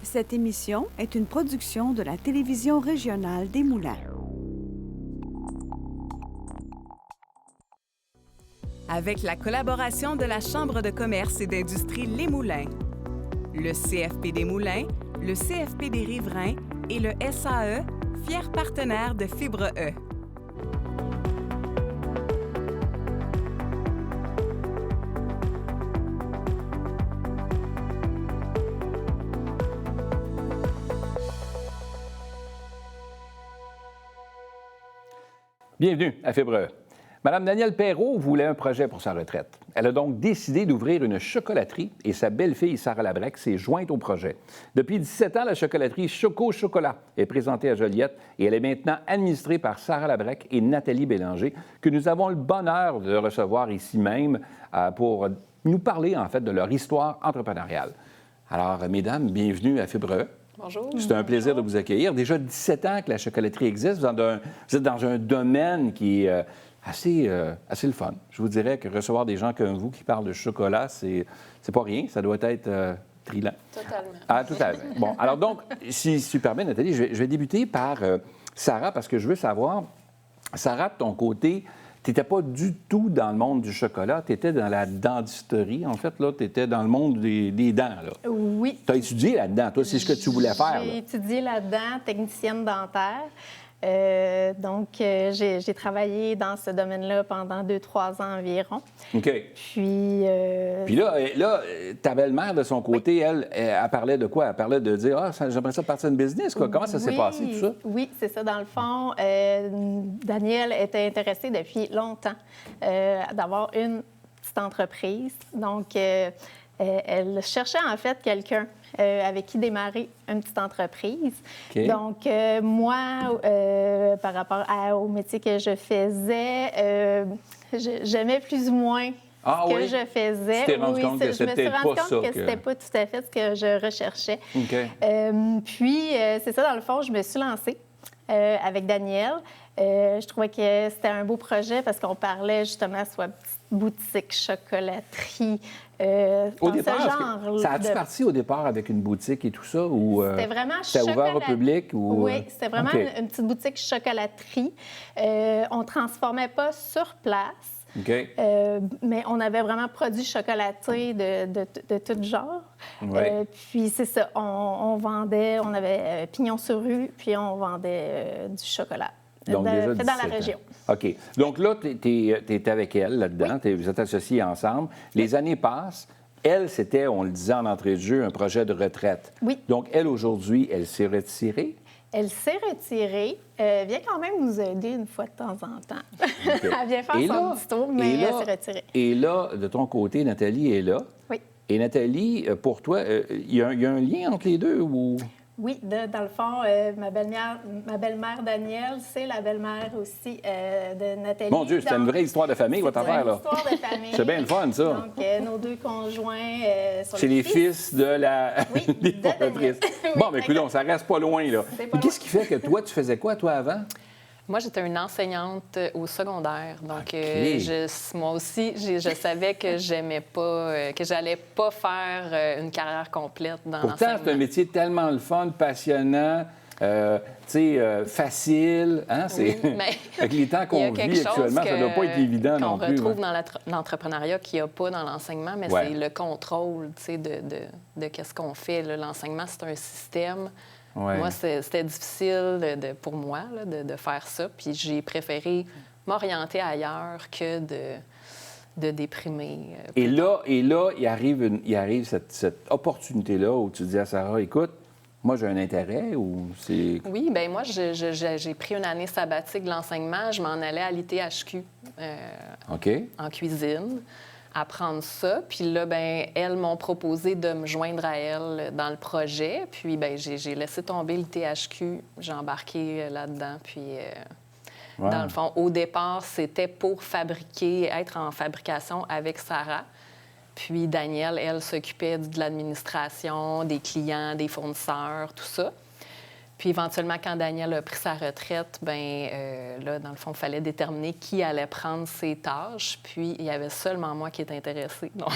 Cette émission est une production de la télévision régionale des Moulins. Avec la collaboration de la Chambre de commerce et d'industrie Les Moulins, le CFP des Moulins, le CFP des Riverains et le SAE, fiers partenaires de Fibre E. Bienvenue à Fibre E. Madame Danielle Perrault voulait un projet pour sa retraite. Elle a donc décidé d'ouvrir une chocolaterie et sa belle-fille Sarah Labrec s'est jointe au projet. Depuis 17 ans, la chocolaterie Choco Chocolat est présentée à Joliette et elle est maintenant administrée par Sarah Labrec et Nathalie Bélanger, que nous avons le bonheur de recevoir ici même pour nous parler en fait de leur histoire entrepreneuriale. Alors, mesdames, bienvenue à Fibre E. Bonjour. C'est un plaisir de vous accueillir. Déjà 17 ans que la chocolaterie existe. Vous êtes dans un domaine qui est assez le fun. Je vous dirais que recevoir des gens comme vous qui parlent de chocolat, c'est pas rien. Ça doit être trillant. Totalement. Ah, tout à fait. Bon, alors donc, si tu permets, Nathalie, je vais débuter par Sarah, parce que je veux savoir, Sarah, de ton côté, tu n'étais pas du tout dans le monde du chocolat, tu étais dans la dentisterie, en fait, là, tu étais dans le monde des dents, là. Oui. Tu as étudié là-dedans, toi, c'est ce que tu voulais faire, là. J'ai étudié là-dedans, technicienne dentaire. J'ai travaillé dans ce domaine-là pendant 2-3 ans environ. OK. Puis là, ta belle-mère, de son côté, oui. elle parlait de quoi? Elle parlait de dire, j'aimerais ça partir une business, quoi. Comment ça s'est passé, tout ça? Oui, c'est ça. Dans le fond, Danielle était intéressée depuis longtemps d'avoir une petite entreprise. Donc, elle cherchait en fait quelqu'un avec qui démarrer une petite entreprise. Okay. Donc, moi, par rapport au métier que je faisais, j'aimais plus ou moins ce que je faisais. Tu t'es rendu compte que c'était je me suis rendu pas compte ça que c'était pas tout à fait ce que je recherchais. Okay. Puis, c'est ça, dans le fond, je me suis lancée avec Danielle. Je trouvais que c'était un beau projet parce qu'on parlait justement soit petite boutique, chocolaterie, au départ, ce genre. Ça a-tu parti au départ avec une boutique et tout ça? Ou c'était vraiment c'était ouvert au public? Ou... Oui, c'était vraiment une petite boutique chocolaterie. On ne transformait pas sur place. Okay. Mais on avait vraiment produits chocolatés de tout genre. Ouais. Puis c'est ça, on vendait, on avait pignon sur rue, puis on vendait du chocolat. Donc, déjà fait dans la région. OK. Donc là, tu es avec elle là-dedans, oui. Vous êtes associés ensemble. Les années passent. Elle, c'était, on le disait en entrée de jeu, un projet de retraite. Oui. Donc, elle, aujourd'hui, elle s'est retirée. Elle s'est retirée. Vient quand même nous aider une fois de temps en temps. Okay. Elle vient faire son petit tour, mais elle s'est retirée. Et là, de ton côté, Nathalie est là. Oui. Et Nathalie, pour toi, il y a un lien entre les deux ou... Oui, dans le fond, ma belle-mère Danielle, c'est la belle-mère aussi de Nathalie. Mon Dieu, c'est une vraie histoire de famille, votre affaire, là. C'est une histoire de famille. C'est bien le fun, ça. Donc, nos deux conjoints sont c'est les fils de la... Oui, des fondatrices. Oui, bon, mais écoute, ça reste pas loin, là. Qu'est-ce qui fait que toi, tu faisais quoi, toi, avant? Moi, j'étais une enseignante au secondaire. Donc, moi aussi, je savais que j'aimais pas, que j'allais pas faire une carrière complète dans l'enseignement. Pourtant, c'est un métier tellement le fun, passionnant, facile. Hein? Oui, mais avec les temps qu'on vit actuellement, ça ne doit pas être évident non plus. On retrouve dans l'entrepreneuriat qu'il n'y a pas dans l'enseignement, mais c'est le contrôle de qu'est-ce qu'on fait. L'enseignement, c'est un système. Ouais. Moi, c'était difficile pour moi de faire ça. Puis j'ai préféré m'orienter ailleurs que de déprimer. Et là, il arrive cette opportunité-là où tu dis à Sarah, écoute, moi, j'ai un intérêt ou c'est... Oui, bien moi, j'ai pris une année sabbatique de l'enseignement. Je m'en allais à l'ITHQ en cuisine. Apprendre ça. Puis là, bien, elles m'ont proposé de me joindre à elles dans le projet. Puis, bien, j'ai laissé tomber le THQ. J'ai embarqué là-dedans. Puis, dans le fond, au départ, c'était pour être en fabrication avec Sarah. Puis, Danielle, elle, s'occupait de l'administration, des clients, des fournisseurs, tout ça. Puis éventuellement, quand Daniel a pris sa retraite, là, dans le fond, il fallait déterminer qui allait prendre ses tâches. Puis il y avait seulement moi qui était intéressée. Donc,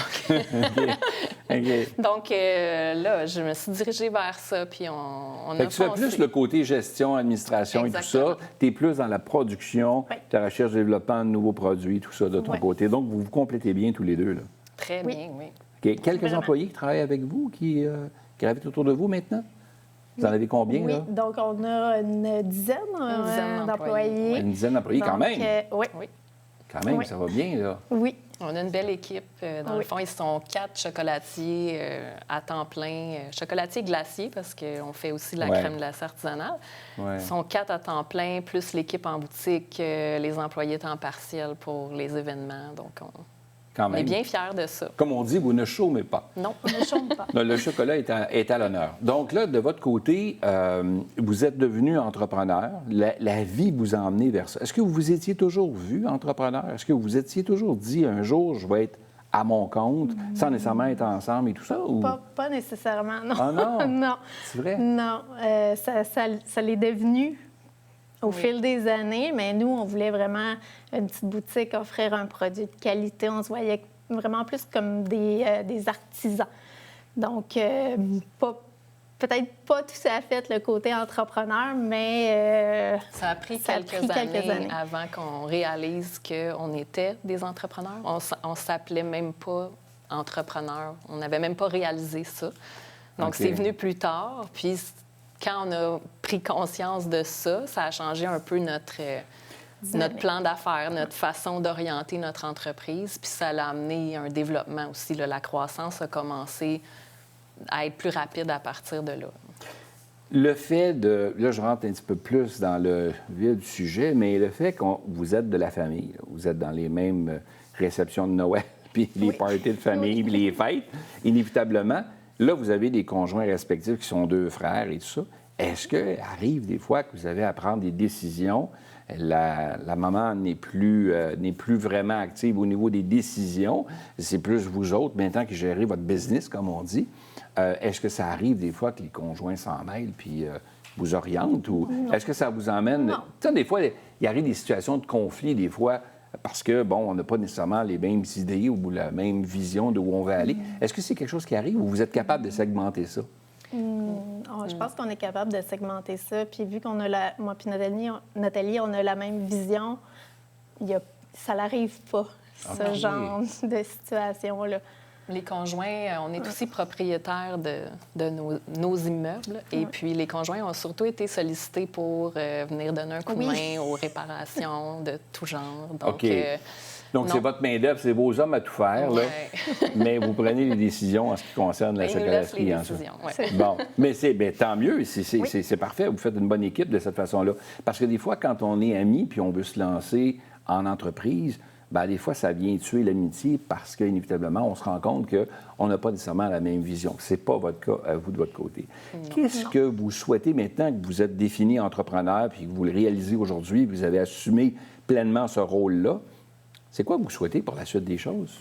là, je me suis dirigée vers ça. Puis on a tu fais plus le côté gestion, administration. Exactement. Et tout ça. Tu es plus dans la production, la recherche, développement de nouveaux produits, tout ça de ton côté. Donc, vous vous complétez bien tous les deux, là. Très bien, oui. Okay. Quelques employés qui travaillent avec vous, qui gravitent autour de vous maintenant? Vous en avez combien, là? Oui, donc on a une dizaine d'employés. Une dizaine d'employés, quand même? Oui. Quand même, ça va bien, là. Oui. On a une belle équipe. Dans le fond, ils sont 4 chocolatiers à temps plein. Chocolatiers glaciers, parce qu'on fait aussi de la crème glacée artisanale. Ils sont 4 à temps plein, plus l'équipe en boutique, les employés temps partiel pour les événements. Donc, on est bien fiers de ça. Comme on dit, vous ne chômez pas. Non, on ne chôme pas. Le chocolat est à l'honneur. Donc là, de votre côté, vous êtes devenu entrepreneur. La vie vous a emmené vers ça. Est-ce que vous vous étiez toujours vu entrepreneur? Est-ce que vous vous étiez toujours dit, un jour, je vais être à mon compte, sans nécessairement être ensemble et tout ça? Ou... Pas nécessairement, non. Ah non? Non. C'est vrai? Non. Ça l'est devenu au fil des années, mais nous, on voulait vraiment une petite boutique, offrir un produit de qualité. On se voyait vraiment plus comme des artisans. Donc, peut-être pas tout à fait le côté entrepreneur, mais... ça a pris quelques années avant qu'on réalise qu'on était des entrepreneurs. On s'appelait même pas entrepreneur. On n'avait même pas réalisé ça. Donc, c'est venu plus tard. Puis, quand on a pris conscience de ça, ça a changé un peu notre plan d'affaires, notre façon d'orienter notre entreprise. Puis ça l'a amené un développement aussi. Là, la croissance a commencé à être plus rapide à partir de là. Le fait de... Là, je rentre un petit peu plus dans le vif du sujet, mais le fait que vous êtes de la famille, vous êtes dans les mêmes réceptions de Noël, puis les parties de famille, puis les fêtes, inévitablement... Là, vous avez des conjoints respectifs qui sont 2 frères et tout ça. Est-ce qu'il arrive des fois que vous avez à prendre des décisions? La maman n'est plus vraiment active au niveau des décisions. C'est plus vous autres, maintenant, qui gérez votre business, comme on dit. Est-ce que ça arrive des fois que les conjoints s'en mêlent puis vous orientent? Ou est-ce que ça vous emmène... Tu sais, des fois, il arrive des situations de conflit, des fois... Parce que, bon, on n'a pas nécessairement les mêmes idées ou la même vision de où on veut aller. Est-ce que c'est quelque chose qui arrive ou vous êtes capable de segmenter ça? Je pense qu'on est capable de segmenter ça. Puis vu qu'on a moi puis Nathalie, on a la même vision, ça n'arrive pas, ce genre de situation-là. Les conjoints, on est aussi propriétaires de nos immeubles. Et puis, les conjoints ont surtout été sollicités pour venir donner un coup de main aux réparations de tout genre. Donc, Donc c'est votre main-d'œuvre, c'est vos hommes à tout faire, là. Mais vous prenez les décisions en ce qui concerne la chocolaterie. Les décisions, Bon, mais tant mieux, c'est parfait. Vous faites une bonne équipe de cette façon-là. Parce que des fois, quand on est amis puis on veut se lancer en entreprise, bien, des fois, ça vient tuer l'amitié parce qu'inévitablement, on se rend compte qu'on n'a pas nécessairement la même vision. Ce n'est pas votre cas, vous, de votre côté. Qu'est-ce que vous souhaitez maintenant que vous êtes défini entrepreneur puis que vous le réalisez aujourd'hui, vous avez assumé pleinement ce rôle-là? C'est quoi que vous souhaitez pour la suite des choses?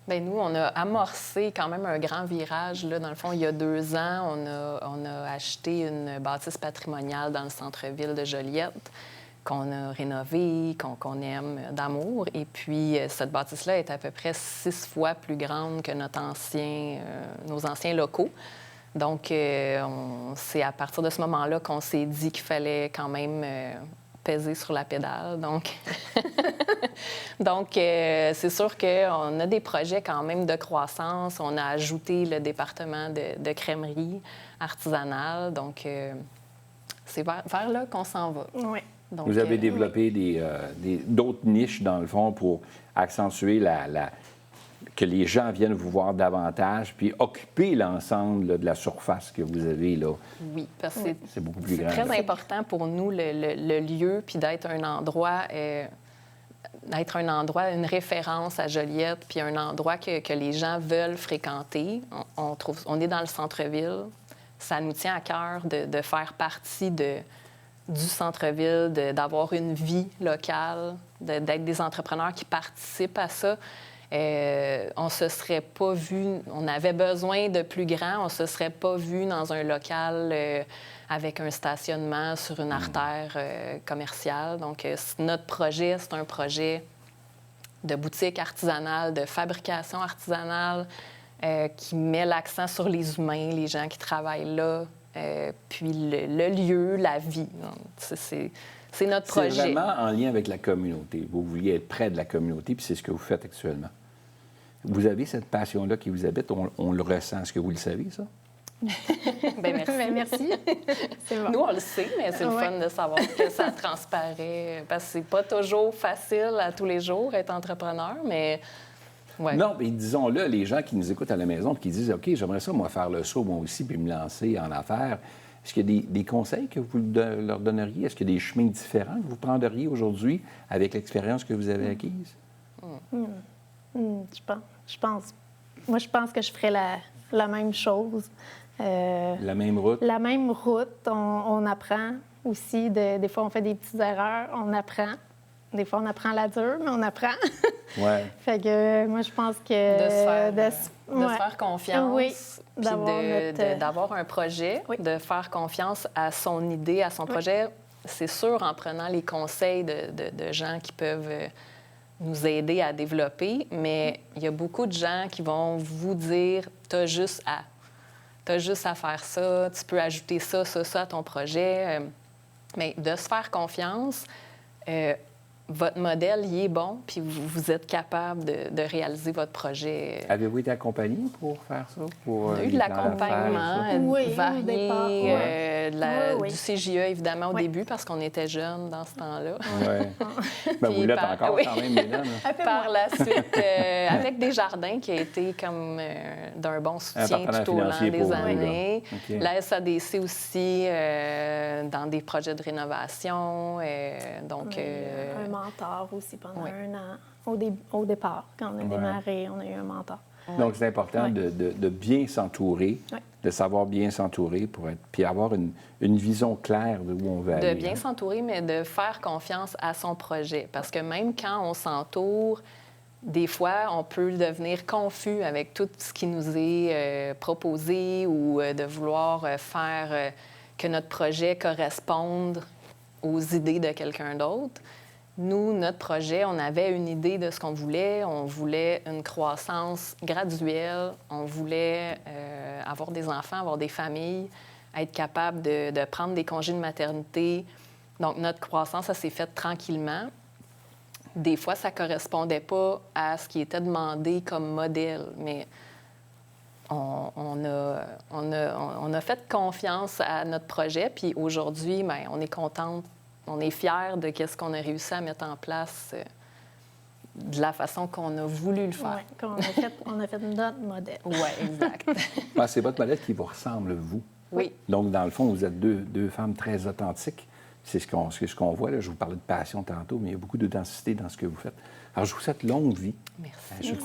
Bien, nous, on a amorcé quand même un grand virage. Là. Dans le fond, il y a 2 ans, on a acheté une bâtisse patrimoniale dans le centre-ville de Joliette qu'on a rénovée, qu'on aime d'amour. Et puis, cette bâtisse-là est à peu près 6 fois plus grande que nos anciens locaux. Donc, c'est à partir de ce moment-là qu'on s'est dit qu'il fallait quand même peser sur la pédale. Donc, c'est sûr qu'on a des projets quand même de croissance. On a ajouté le département de crèmerie artisanale. Donc, c'est vers là qu'on s'en va. Oui. Donc, vous avez développé d'autres niches, dans le fond, pour accentuer que les gens viennent vous voir davantage, puis occuper l'ensemble de la surface que vous avez là. Oui, parce que c'est beaucoup plus grand. C'est très important pour nous, le lieu, puis d'être un endroit... une référence à Joliette, puis un endroit que les gens veulent fréquenter. On est dans le centre-ville. Ça nous tient à cœur de faire partie du centre-ville, d'avoir une vie locale, d'être des entrepreneurs qui participent à ça. on se serait pas vu, on avait besoin de plus grand, on se serait pas vu dans un local avec un stationnement sur une artère commerciale. Donc, notre projet, c'est un projet de boutique artisanale, de fabrication artisanale, qui met l'accent sur les humains, les gens qui travaillent là, puis le lieu, la vie. C'est notre projet. C'est vraiment en lien avec la communauté. Vous vouliez être près de la communauté, puis c'est ce que vous faites actuellement. Vous avez cette passion-là qui vous habite, on le ressent. Est-ce que vous le savez, ça? Bien, merci. Bien, merci. C'est bon. Nous, on le sait, mais c'est le fun de savoir que ça transparaît. Parce que c'est pas toujours facile à tous les jours être entrepreneur, mais... Ouais. Non, mais disons-le, les gens qui nous écoutent à la maison et qui disent « OK, j'aimerais ça, moi, faire le saut, moi aussi, puis me lancer en affaires », est-ce qu'il y a des conseils que vous leur donneriez? Est-ce qu'il y a des chemins différents que vous prendriez aujourd'hui avec l'expérience que vous avez acquise? Je pense que je ferais la même chose. La même route? La même route. On apprend aussi. Des fois, on fait des petites erreurs. On apprend. Des fois, on apprend la dure, mais on apprend. Ouais. Fait que moi, je pense que... De se faire confiance. Oui. D'avoir un projet, de faire confiance à son idée, à son projet. C'est sûr, en prenant les conseils de gens qui peuvent nous aider à développer, mais il y a beaucoup de gens qui vont vous dire « t'as juste à faire ça, tu peux ajouter ça à ton projet. » Mais de se faire confiance... votre modèle, il est bon, puis vous êtes capable de réaliser votre projet. Avez-vous été accompagné pour faire ça? On a eu de l'accompagnement varié, du CJE, évidemment, au début, parce qu'on était jeunes dans ce temps-là. Oui. Bien, vous l'êtes encore quand même, mesdames. Par la suite, avec Desjardins, qui a été comme d'un bon soutien tout au long des années. Okay. La SADC aussi, dans des projets de rénovation. Donc... un mentor aussi pendant un an. Au départ, quand on a démarré, on a eu un mentor. Donc, c'est important de bien s'entourer, de savoir bien s'entourer puis avoir une vision claire de où on veut aller. De bien s'entourer, mais de faire confiance à son projet. Parce que même quand on s'entoure, des fois, on peut devenir confus avec tout ce qui nous est proposé ou de vouloir faire que notre projet corresponde aux idées de quelqu'un d'autre. Nous, notre projet, on avait une idée de ce qu'on voulait. On voulait une croissance graduelle. On voulait avoir des enfants, avoir des familles, être capable de prendre des congés de maternité. Donc, notre croissance, ça s'est fait tranquillement. Des fois, ça ne correspondait pas à ce qui était demandé comme modèle, mais on a fait confiance à notre projet. Puis aujourd'hui, bien, on est contente. On est fiers de ce qu'on a réussi à mettre en place de la façon qu'on a voulu le faire. Oui, on a fait notre modèle. Oui, exact. C'est votre modèle qui vous ressemble, vous. Oui. Donc, dans le fond, vous êtes deux femmes très authentiques. C'est ce qu'on voit. Là. Je vous parlais de passion tantôt, mais il y a beaucoup de densité dans ce que vous faites. Alors, je vous souhaite longue vie. Merci.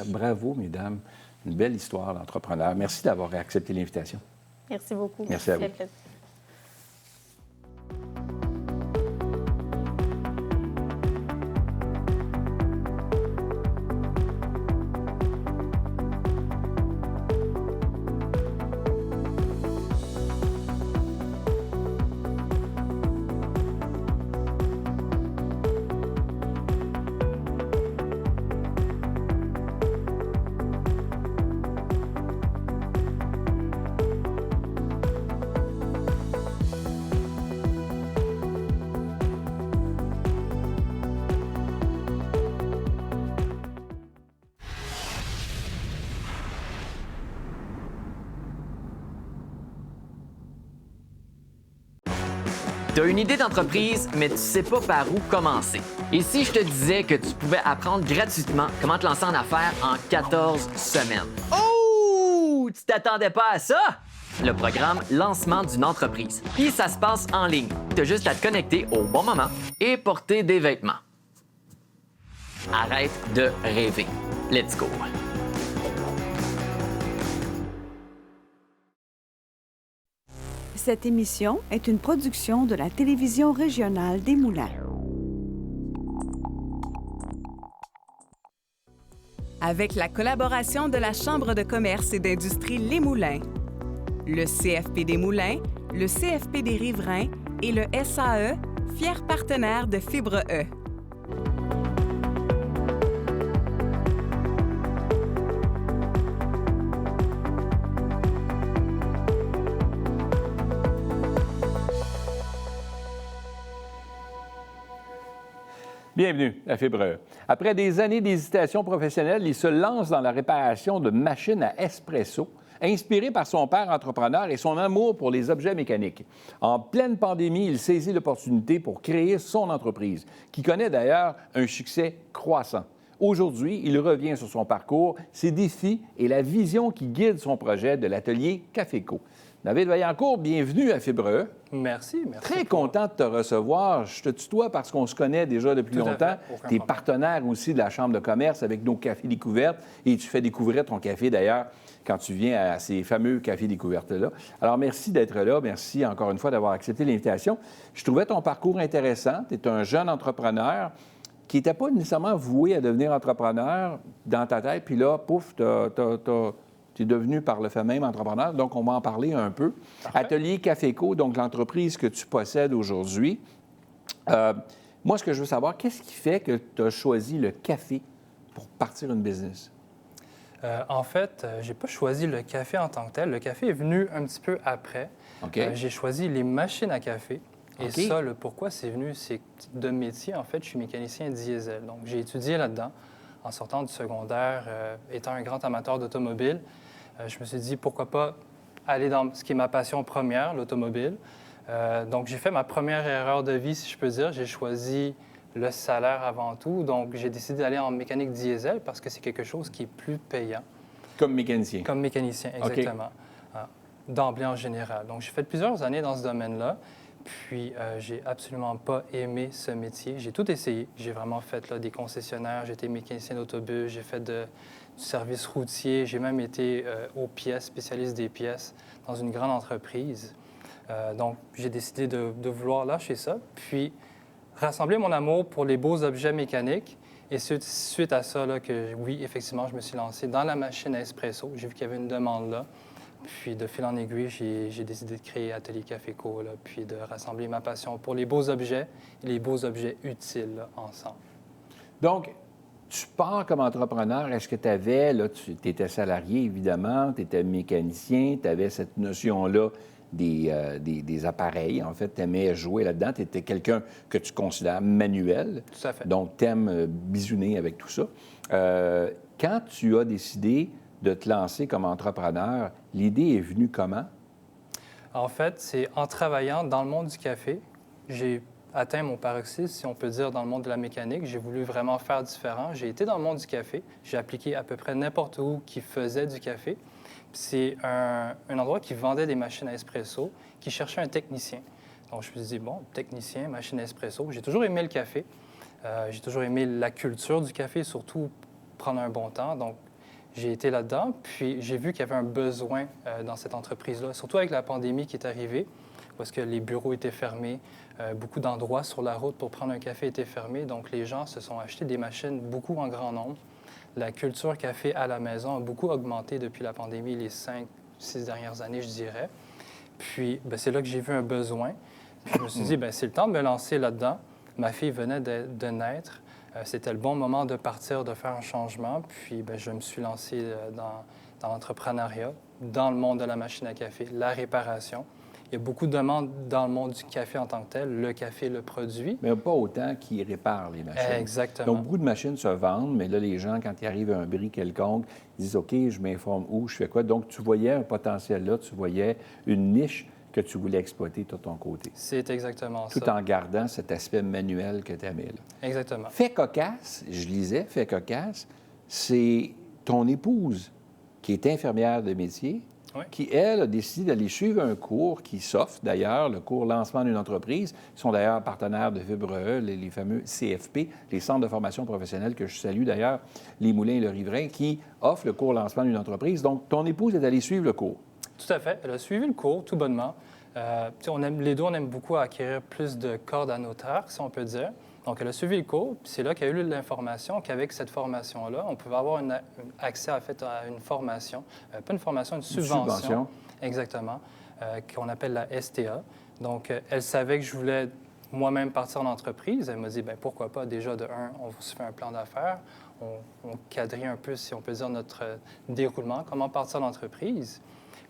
Bravo, mesdames. Une belle histoire d'entrepreneur. Merci d'avoir accepté l'invitation. Merci beaucoup. Merci à vous. Tu as une idée d'entreprise, mais tu sais pas par où commencer. Et si je te disais que tu pouvais apprendre gratuitement comment te lancer en affaires en 14 semaines? Oh! Tu t'attendais pas à ça? Le programme Lancement d'une entreprise. Puis ça se passe en ligne. Tu as juste à te connecter au bon moment et porter des vêtements. Arrête de rêver. Let's go! Cette émission est une production de la télévision régionale des Moulins. avec la collaboration de la Chambre de commerce et d'industrie Les Moulins, le CFP des Moulins, le CFP des Riverains et le SAE, fiers partenaires de Fibre E. Bienvenue à Fibre E. Après des années d'hésitation professionnelle, il se lance dans la réparation de machines à espresso, inspiré par son père entrepreneur et son amour pour les objets mécaniques. En pleine pandémie, il saisit l'opportunité pour créer son entreprise, qui connaît d'ailleurs un succès croissant. Aujourd'hui, il revient sur son parcours, ses défis et la vision qui guide son projet de l'atelier Caféco. David Vaillancourt, bienvenue à Fibre E. Merci. Très content de te recevoir. Je te tutoie parce qu'on se connaît déjà depuis longtemps. Tu es partenaire aussi de la Chambre de commerce avec nos cafés découvertes et tu fais découvrir ton café d'ailleurs quand tu viens à ces fameux cafés découvertes-là. Alors, merci d'être là. Merci encore une fois d'avoir accepté l'invitation. Je trouvais ton parcours intéressant. Tu es un jeune entrepreneur qui n'était pas nécessairement voué à devenir entrepreneur dans ta tête. Puis là, pouf, tu es devenu par le fait même entrepreneur, donc on va en parler un peu. Parfait. Atelier Caféco, donc l'entreprise que tu possèdes aujourd'hui. Moi, ce que je veux savoir, qu'est-ce qui fait que tu as choisi le café pour partir une business? En fait, je n'ai pas choisi le café en tant que tel. Le café est venu un petit peu après. Okay. J'ai choisi les machines à café. Et okay. Ça, le pourquoi c'est venu, c'est de métier. En fait, je suis mécanicien diesel. Donc, j'ai étudié là-dedans en sortant du secondaire, étant un grand amateur d'automobile. Je me suis dit, pourquoi pas aller dans ce qui est ma passion première, l'automobile. Donc, j'ai fait ma première erreur de vie, si je peux dire. J'ai choisi le salaire avant tout. Donc, j'ai décidé d'aller en mécanique diesel parce que c'est quelque chose qui est plus payant. Comme mécanicien? Comme mécanicien, exactement. Okay. D'emblée en général. Donc, j'ai fait plusieurs années dans ce domaine-là. Puis, j'ai absolument pas aimé ce métier. J'ai tout essayé. J'ai vraiment fait là, des concessionnaires. J'ai été mécanicien d'autobus. J'ai fait du service routier. J'ai même été aux pièces, spécialiste des pièces dans une grande entreprise. Donc, j'ai décidé de vouloir lâcher ça. Puis, rassembler mon amour pour les beaux objets mécaniques. Et c'est suite à ça là, que, oui, effectivement, je me suis lancé dans la machine à espresso. J'ai vu qu'il y avait une demande là. Puis, de fil en aiguille, j'ai décidé de créer Atelier Caféco, là, puis de rassembler ma passion pour les beaux objets et les beaux objets utiles là, ensemble. Donc, tu pars comme entrepreneur. Est-ce que tu avais, là, tu étais salarié, évidemment, tu étais mécanicien, tu avais cette notion-là des appareils. En fait, tu aimais jouer là-dedans. Tu étais quelqu'un que tu considères manuel. Tout à fait. Donc, tu aimes bisouner avec tout ça. Quand tu as décidé de te lancer comme entrepreneur, l'idée est venue comment? En fait, c'est en travaillant dans le monde du café, j'ai atteint mon paroxysme, si on peut dire, dans le monde de la mécanique. J'ai voulu vraiment faire différent. J'ai été dans le monde du café. J'ai appliqué à peu près n'importe où qui faisait du café. C'est un endroit qui vendait des machines à espresso, qui cherchait un technicien. Donc, je me suis dit, bon, technicien, machine à espresso. J'ai toujours aimé le café. J'ai toujours aimé la culture du café, surtout prendre un bon temps. Donc, j'ai été là-dedans, puis j'ai vu qu'il y avait un besoin dans cette entreprise-là, surtout avec la pandémie qui est arrivée, parce que les bureaux étaient fermés, beaucoup d'endroits sur la route pour prendre un café étaient fermés, donc les gens se sont achetés des machines, beaucoup en grand nombre. La culture café à la maison a beaucoup augmenté depuis la pandémie, les 5-6 dernières années, je dirais. Puis, bien, c'est là que j'ai vu un besoin. Puis, je me suis dit, bien, c'est le temps de me lancer là-dedans. Ma fille venait de naître. C'était le bon moment de partir, de faire un changement. Puis, bien, je me suis lancé dans l'entrepreneuriat, dans le monde de la machine à café, la réparation. Il y a beaucoup de demandes dans le monde du café en tant que tel, le café, le produit. Mais pas autant qui réparent les machines. Exactement. Donc, beaucoup de machines se vendent, mais là, les gens, quand il arrive un bris quelconque, ils disent « OK, je m'informe où, je fais quoi? » Donc, tu voyais un potentiel là, tu voyais une niche que tu voulais exploiter de ton côté. C'est exactement ça. Tout en gardant cet aspect manuel que tu aimais, là. Exactement. Fait cocasse, je lisais, fait cocasse, c'est ton épouse qui est infirmière de métier, oui, qui, elle, a décidé d'aller suivre un cours qui s'offre, d'ailleurs, le cours Lancement d'une entreprise. Ils sont d'ailleurs partenaires de Fibre E, les fameux CFP, les centres de formation professionnelle que je salue d'ailleurs, Les Moulins et le Riverain, qui offrent le cours Lancement d'une entreprise. Donc, ton épouse est allée suivre le cours. Tout à fait. Elle a suivi le cours, tout bonnement. Les deux, on aime beaucoup acquérir plus de cordes à notre arc, si on peut dire. Donc, elle a suivi le cours, puis c'est là qu'il y a eu l'information qu'avec cette formation-là, on pouvait avoir accès en fait, à une formation, pas une formation, une subvention. Exactement, qu'on appelle la STA. Donc, elle savait que je voulais moi-même partir en entreprise. Elle m'a dit, bien, pourquoi pas, déjà, de un, on se fait un plan d'affaires, on quadrille un peu, si on peut dire, notre déroulement, comment partir l'entreprise.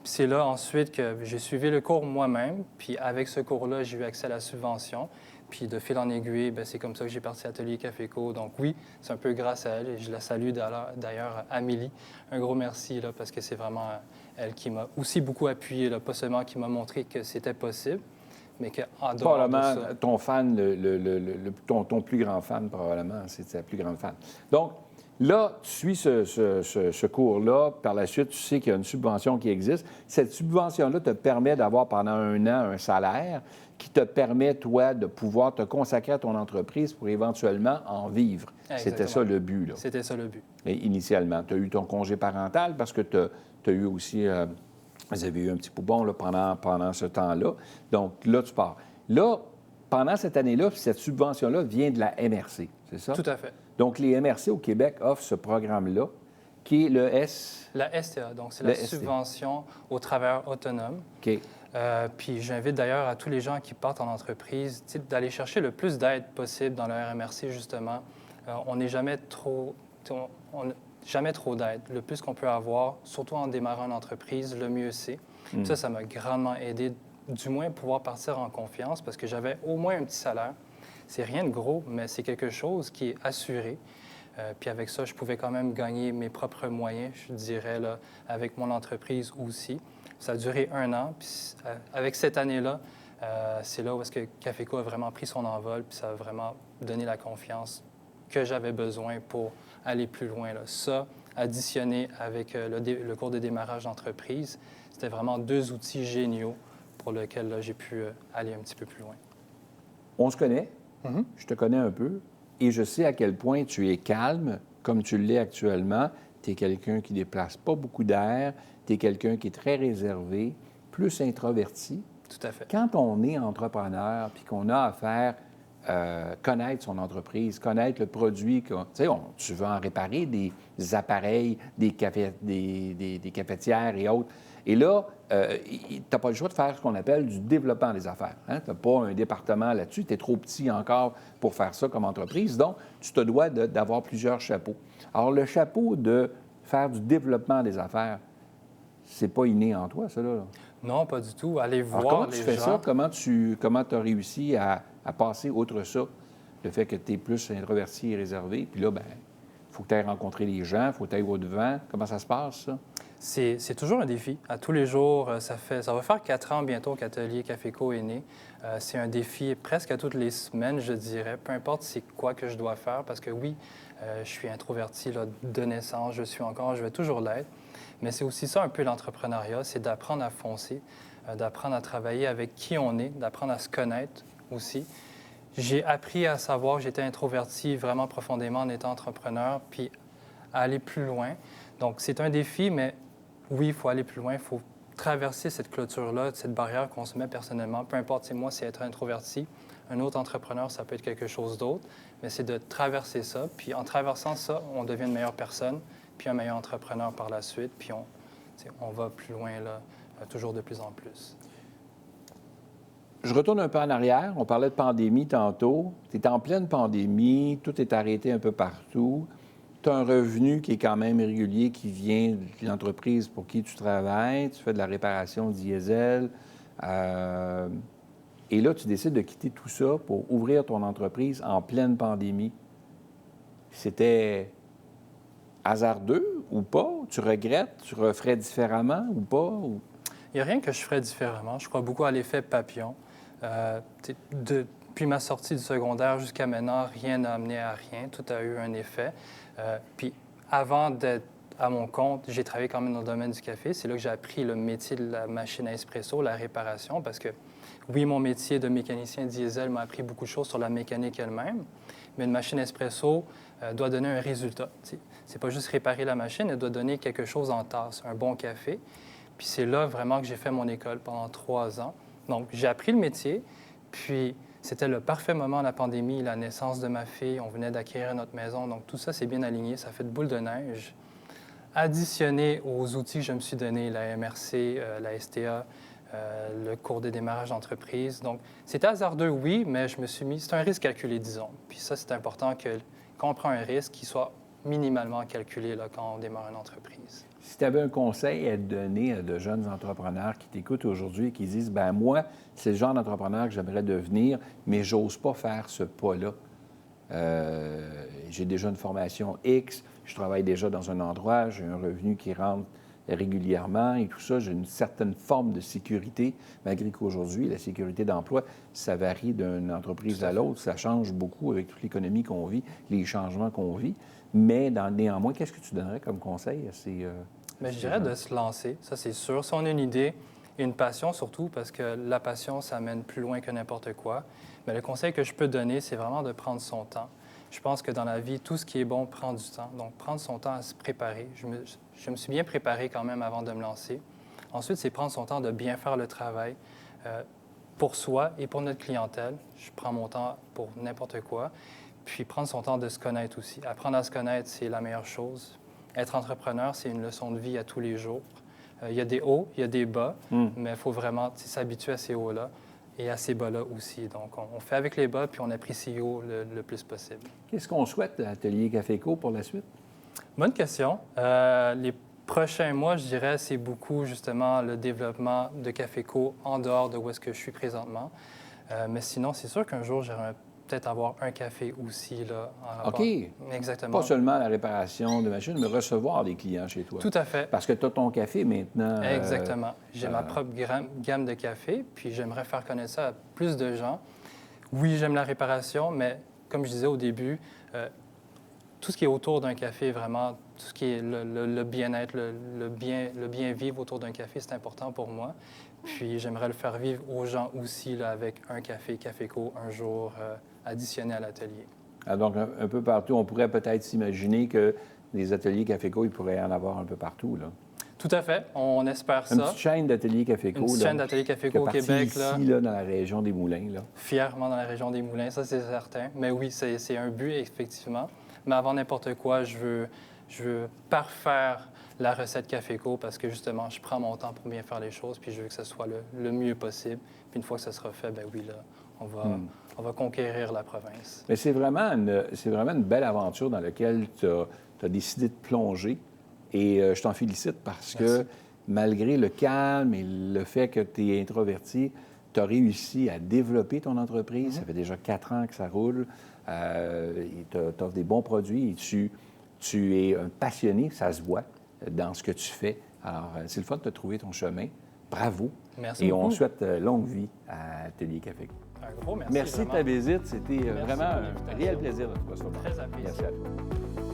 Puis c'est là, ensuite, que j'ai suivi le cours moi-même, puis avec ce cours-là, j'ai eu accès à la subvention. Puis de fil en aiguille, bien, c'est comme ça que j'ai parti à Atelier Caféco. Donc oui, c'est un peu grâce à elle, et je la salue d'ailleurs, Amélie. Un gros merci, là, parce que c'est vraiment elle qui m'a aussi beaucoup appuyé, là, pas seulement qui m'a montré que c'était possible, mais qu'en dehors de ça... ton fan, ton plus grand fan, probablement, c'est ta plus grande fan. Donc, là, tu suis ce cours-là. Par la suite, tu sais qu'il y a une subvention qui existe. Cette subvention-là te permet d'avoir pendant 1 an un salaire qui te permet, toi, de pouvoir te consacrer à ton entreprise pour éventuellement en vivre. Exactement. C'était ça le but, là. C'était ça le but. Et initialement, tu as eu ton congé parental parce que tu as eu aussi... vous avez eu un petit poupon là, pendant ce temps-là. Donc, là, tu pars. Là, pendant cette année-là, cette subvention-là vient de la MRC, c'est ça? Tout à fait. Donc, les MRC au Québec offrent ce programme-là, qui est le La STA, donc c'est la subvention aux travailleurs autonomes. OK. Puis j'invite d'ailleurs à tous les gens qui partent en entreprise d'aller chercher le plus d'aide possible dans le RMRC, justement. On n'est jamais trop d'aide. Le plus qu'on peut avoir, surtout en démarrant une entreprise, le mieux c'est. Ça m'a grandement aidé, du moins, à pouvoir partir en confiance parce que j'avais au moins un petit salaire. C'est rien de gros, mais c'est quelque chose qui est assuré. Puis avec ça, je pouvais quand même gagner mes propres moyens, je dirais, là, avec mon entreprise aussi. Ça a duré 1 an. Puis avec cette année-là, c'est là où est-ce que Caféco a vraiment pris son envol, puis ça a vraiment donné la confiance que j'avais besoin pour aller plus loin, là. Ça, additionné avec le cours de démarrage d'entreprise, c'était vraiment 2 outils géniaux pour lesquels là, j'ai pu aller un petit peu plus loin. On se connaît. Mm-hmm. Je te connais un peu. Et je sais à quel point tu es calme, comme tu l'es actuellement. Tu es quelqu'un qui ne déplace pas beaucoup d'air. Tu es quelqu'un qui est très réservé, plus introverti. Tout à fait. Quand on est entrepreneur puis qu'on a à faire connaître son entreprise, connaître le produit, tu veux en réparer des appareils, des cafetières et autres. Et là, tu n'as pas le choix de faire ce qu'on appelle du développement des affaires. Hein? Tu n'as pas un département là-dessus. Tu es trop petit encore pour faire ça comme entreprise. Donc, tu te dois d'avoir plusieurs chapeaux. Alors, le chapeau de faire du développement des affaires, c'est pas inné en toi, ça, là? Non, pas du tout. Allez voir les gens. Comment tu fais ça? Comment tu as réussi à passer outre ça? Le fait que tu es plus introverti et réservé. Puis là, bien, il faut que tu ailles rencontrer les gens, il faut que tu ailles au-devant. Comment ça se passe, ça? C'est toujours un défi. À tous les jours, ça va faire 4 ans bientôt qu'Atelier Caféco est né. C'est un défi presque à toutes les semaines, je dirais. Peu importe c'est quoi que je dois faire, parce que oui, je suis introverti là, de naissance, je vais toujours l'être. Mais c'est aussi ça un peu l'entrepreneuriat, c'est d'apprendre à foncer, d'apprendre à travailler avec qui on est, d'apprendre à se connaître aussi. J'ai appris à savoir que j'étais introverti vraiment profondément en étant entrepreneur, puis à aller plus loin. Donc, c'est un défi, mais oui, il faut aller plus loin, il faut traverser cette clôture-là, cette barrière qu'on se met personnellement. Peu importe, c'est moi, c'est être introverti. Un autre entrepreneur, ça peut être quelque chose d'autre, mais c'est de traverser ça. Puis en traversant ça, on devient une meilleure personne, puis un meilleur entrepreneur par la suite, puis on va plus loin, là, toujours de plus en plus. Je retourne un peu en arrière. On parlait de pandémie tantôt. Tu es en pleine pandémie, tout est arrêté un peu partout. Tu as un revenu qui est quand même régulier, qui vient de l'entreprise pour qui tu travailles. Tu fais de la réparation diesel. Et là, tu décides de quitter tout ça pour ouvrir ton entreprise en pleine pandémie. C'était hasardeux ou pas? Tu regrettes? Tu referais différemment ou pas? Il n'y a rien que je ferais différemment. Je crois beaucoup à l'effet papillon. Depuis ma sortie du secondaire jusqu'à maintenant, rien n'a amené à rien. Tout a eu un effet. Puis avant d'être à mon compte, j'ai travaillé quand même dans le domaine du café. C'est là que j'ai appris le métier de la machine à espresso, la réparation, parce que oui, mon métier de mécanicien diesel m'a appris beaucoup de choses sur la mécanique elle-même, mais une machine espresso doit donner un résultat. C'est pas juste réparer la machine, elle doit donner quelque chose en tasse, un bon café. Puis c'est là vraiment que j'ai fait mon école pendant 3 ans. Donc, j'ai appris le métier, puis C'était le parfait moment, la pandémie, la naissance de ma fille. On venait d'acquérir notre maison. Donc, tout ça s'est bien aligné. Ça fait de boule de neige. Additionné aux outils que je me suis donnés, la MRC, la STA, le cours de démarrage d'entreprise. Donc, c'était hasardeux, oui, mais je me suis mis... C'est un risque calculé, disons. Puis ça, c'est important que quand on prend un risque, qu'il soit minimalement calculé là, quand on démarre une entreprise. Si tu avais un conseil à donner à de jeunes entrepreneurs qui t'écoutent aujourd'hui et qui disent, ben moi, c'est le genre d'entrepreneur que j'aimerais devenir, mais j'ose pas faire ce pas-là. J'ai déjà une formation X, je travaille déjà dans un endroit, j'ai un revenu qui rentre régulièrement et tout ça, j'ai une certaine forme de sécurité, malgré qu'aujourd'hui, la sécurité d'emploi, ça varie d'une entreprise à l'autre, ça change beaucoup avec toute l'économie qu'on vit, les changements qu'on vit. Mais néanmoins, qu'est-ce que tu donnerais comme conseil à ces... Bien, je dirais de se lancer, ça c'est sûr. Si on a une idée et une passion surtout, parce que la passion, ça mène plus loin que n'importe quoi, mais le conseil que je peux donner, c'est vraiment de prendre son temps. Je pense que dans la vie, tout ce qui est bon prend du temps. Donc, prendre son temps à se préparer. Je me suis bien préparé quand même avant de me lancer. Ensuite, c'est prendre son temps de bien faire le travail pour soi et pour notre clientèle. Je prends mon temps pour n'importe quoi. Puis, prendre son temps de se connaître aussi. Apprendre à se connaître, c'est la meilleure chose. Être entrepreneur, c'est une leçon de vie à tous les jours. Il y a des hauts, il y a des bas, mais il faut vraiment s'habituer à ces hauts-là et à ces bas-là aussi. Donc, on fait avec les bas, puis on apprécie les hauts le plus possible. Qu'est-ce qu'on souhaite à Atelier Caféco pour la suite? Bonne question. Les prochains mois, je dirais, c'est beaucoup, justement, le développement de Caféco en dehors de où est-ce que je suis présentement. Mais sinon, c'est sûr qu'un jour, j'aimerais peut-être avoir un café aussi, là. OK. Exactement. Pas seulement la réparation de machines, mais recevoir des clients chez toi. Tout à fait. Parce que tu as ton café maintenant. Exactement. J'ai ma propre gamme de café, puis j'aimerais faire connaître ça à plus de gens. Oui, j'aime la réparation, mais comme je disais au début, tout ce qui est autour d'un café, vraiment, tout ce qui est le bien-être, le bien vivre autour d'un café, c'est important pour moi. Puis j'aimerais le faire vivre aux gens aussi, là, avec un café Caféco un jour additionné à l'atelier. Alors, donc, un peu partout, on pourrait peut-être s'imaginer que les ateliers Caféco, il pourrait y en avoir un peu partout, là. Tout à fait. On espère ça. Une petite chaîne d'ateliers Caféco. Une petite chaîne d'ateliers Caféco au Québec. Ici, là, dans la région des Moulins. Là. Fièrement dans la région des Moulins, ça, c'est certain. Mais oui, c'est un but, effectivement. Mais avant n'importe quoi, je veux parfaire la recette Caféco parce que, justement, je prends mon temps pour bien faire les choses puis je veux que ce soit le mieux possible. Puis une fois que ça sera fait, bien oui, là, on va conquérir la province. Mais c'est vraiment une belle aventure dans laquelle tu as décidé de plonger. Et je t'en félicite parce Merci. que malgré le calme et le fait que tu es introverti, tu as réussi à développer ton entreprise. Ça fait déjà 4 ans que ça roule. Tu offres des bons produits et tu es un passionné, ça se voit dans ce que tu fais. Alors, c'est le fun de te trouver ton chemin. Bravo. Merci et beaucoup. on souhaite longue vie à Atelier Caféco. Un gros merci. Merci de ta visite. C'était vraiment pour un l'invitation. réel plaisir de te recevoir. Très apprécié. Merci à toi.